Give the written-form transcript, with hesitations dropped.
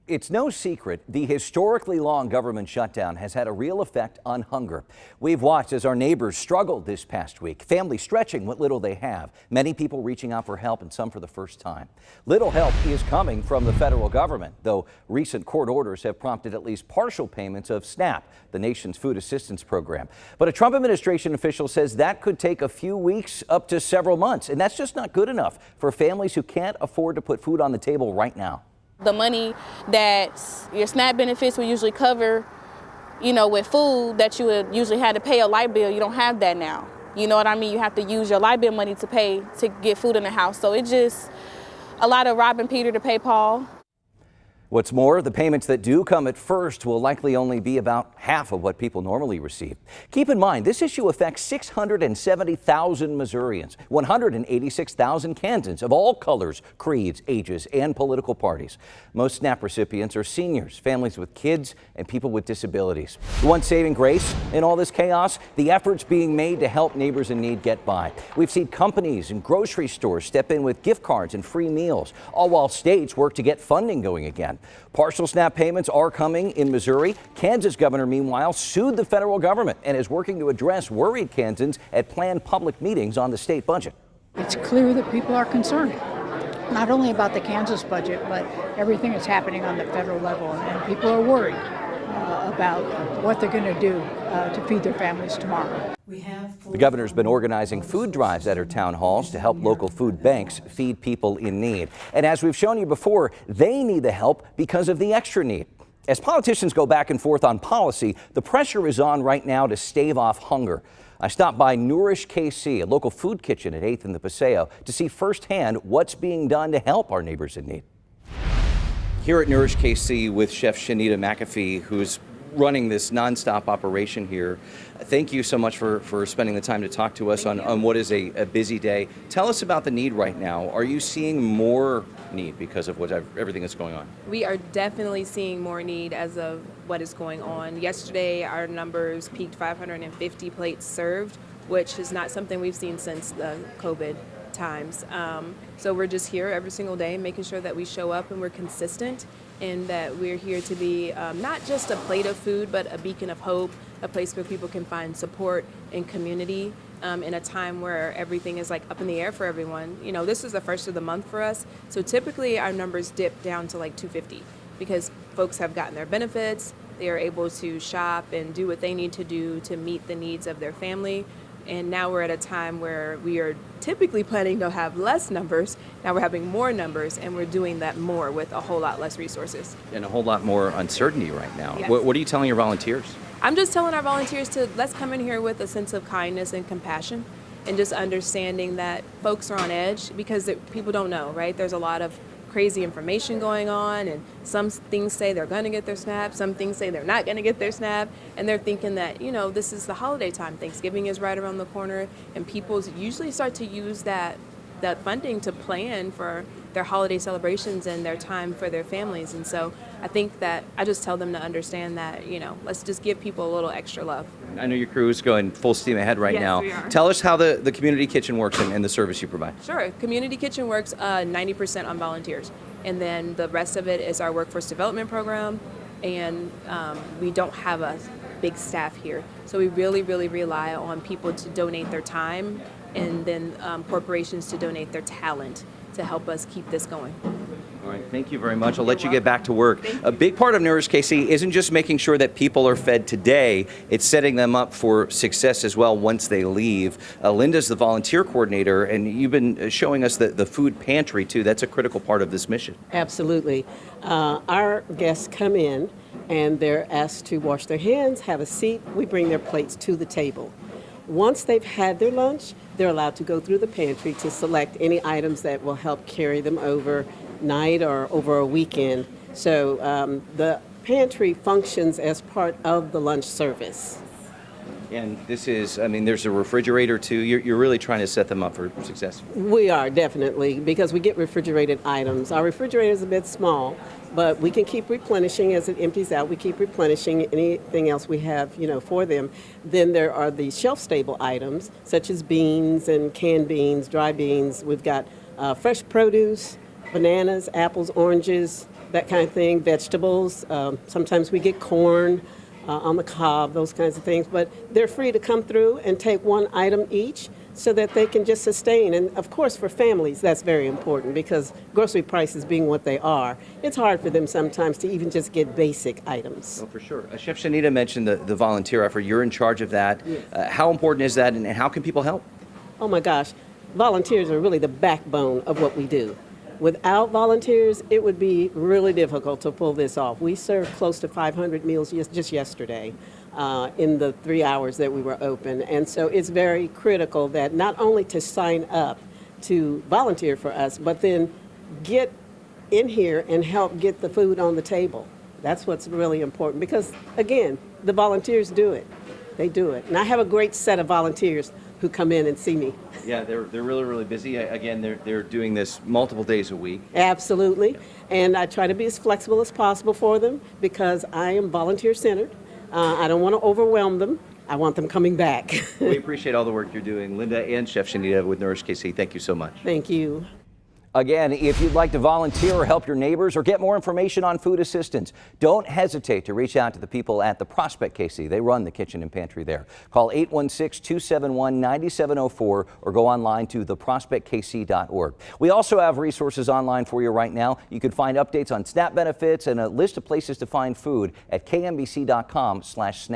It's no secret the historically long government shutdown has had a real effect on hunger. We've watched as our neighbors struggled this past week, families stretching what little they have, many people reaching out for help and some for the first time. Little help is coming from the federal government, though recent court orders have prompted at least partial payments of SNAP, the nation's food assistance program. But a Trump administration official says that could take a few weeks up to several months, and that's just not good enough for families who can't afford to put food on the table right now. The money that your SNAP benefits will usually cover, with food that you would usually have to pay a light bill, you don't have that now. You know what I mean? You have to use your light bill money to pay to get food in the house. So it's just a lot of robbing Peter to pay Paul. What's more, the payments that do come at first will likely only be about half of what people normally receive. Keep in mind, this issue affects 670,000 Missourians, 186,000 Kansans of all colors, creeds, ages, and political parties. Most SNAP recipients are seniors, families with kids, and people with disabilities. The one saving grace in all this chaos, the efforts being made to help neighbors in need get by. We've seen companies and grocery stores step in with gift cards and free meals, all while states work to get funding going again. Partial SNAP payments are coming in Missouri. Kansas governor, meanwhile, sued the federal government and is working to address worried Kansans at planned public meetings on the state budget. It's clear that people are concerned, not only about the Kansas budget, but everything that's happening on the federal level. And people are worried about what they're going to do to feed their families tomorrow. The governor's been organizing food drives at her town halls to help local food banks feed people in need. And as we've shown you before, they need the help because of the extra need. As politicians go back and forth on policy, the pressure is on right now to stave off hunger. I stopped by Nourish KC, a local food kitchen at 8th and the Paseo, to see firsthand what's being done to help our neighbors in need. Here at Nourish KC with Chef Shanita McAfee, who's running this nonstop operation here. Thank you so much for spending the time to talk to us on what is a busy day. Tell us about the need right now. Are you seeing more need because of everything that's going on? We are definitely seeing more need as of what is going on. Yesterday, our numbers peaked 550 plates served, which is not something we've seen since the COVID times. So we're just here every single day making sure that we show up and we're consistent and that we're here to be not just a plate of food, but a beacon of hope, a place where people can find support and community in a time where everything is like up in the air for everyone. This is the first of the month for us, so typically our numbers dip down to like 250 because folks have gotten their benefits, they are able to shop and do what they need to do to meet the needs of their family. And now we're at a time where we are typically planning to have less numbers. Now we're having more numbers, and we're doing that more with a whole lot less resources. And a whole lot more uncertainty right now. Yes. What are you telling your volunteers? I'm just telling our volunteers to let's come in here with a sense of kindness and compassion and just understanding that folks are on edge because people don't know, right? There's a lot of crazy information going on, and some things say they're going to get their SNAP, some things say they're not going to get their SNAP, and they're thinking that, this is the holiday time. Thanksgiving is right around the corner, and people usually start to use that funding to plan for their holiday celebrations and their time for their families. And so I think that I just tell them to understand that, let's just give people a little extra love. I know your crew is going full steam ahead right now. We are. Tell us how the community kitchen works and the service you provide. Sure. Community Kitchen works 90% on volunteers. And then the rest of it is our workforce development program. And we don't have a big staff here. So we really, really rely on people to donate their time and then corporations to donate their talent to help us keep this going. All right, thank you very much. I'll let you get back to work. A big part of Nourish KC isn't just making sure that people are fed today, it's setting them up for success as well once they leave. Linda's the volunteer coordinator, and you've been showing us the food pantry too. That's a critical part of this mission. Absolutely. Our guests come in and they're asked to wash their hands, have a seat. We bring their plates to the table. Once they've had their lunch, they're allowed to go through the pantry to select any items that will help carry them over night or over a weekend. So the pantry functions as part of the lunch service. And this is, there's a refrigerator too. You're really trying to set them up for success. We are, definitely, because we get refrigerated items. Our refrigerator is a bit small, but we can keep replenishing as it empties out. We keep replenishing anything else we have, for them. Then there are the shelf-stable items, such as beans and canned beans, dry beans. We've got fresh produce, bananas, apples, oranges, that kind of thing, vegetables. Sometimes we get corn on the cob, those kinds of things. But they're free to come through and take one item each so that they can just sustain. And of course, for families, that's very important because grocery prices being what they are, it's hard for them sometimes to even just get basic items. Oh, for sure. Chef Shanita mentioned the volunteer effort. You're in charge of that. How important is that, and how can people help? Oh my gosh, volunteers are really the backbone of what we do. Without volunteers, it would be really difficult to pull this off. We served close to 500 meals just yesterday in the 3 hours that we were open. And so it's very critical that not only to sign up to volunteer for us, but then get in here and help get the food on the table. That's what's really important because, again, the volunteers do it. They do it. And I have a great set of volunteers who come in and see me. Yeah, they're really, really busy. Again, they're doing this multiple days a week. Absolutely. And I try to be as flexible as possible for them because I am volunteer-centered. I don't want to overwhelm them. I want them coming back. We appreciate all the work you're doing. Linda and Chef Shanita with Nourish KC, thank you so much. Thank you. Again, if you'd like to volunteer or help your neighbors or get more information on food assistance, don't hesitate to reach out to the people at the Prospect KC. They run the kitchen and pantry there. Call 816-271-9704 or go online to theprospectkc.org. We also have resources online for you right now. You can find updates on SNAP benefits and a list of places to find food at kmbc.com/SNAP.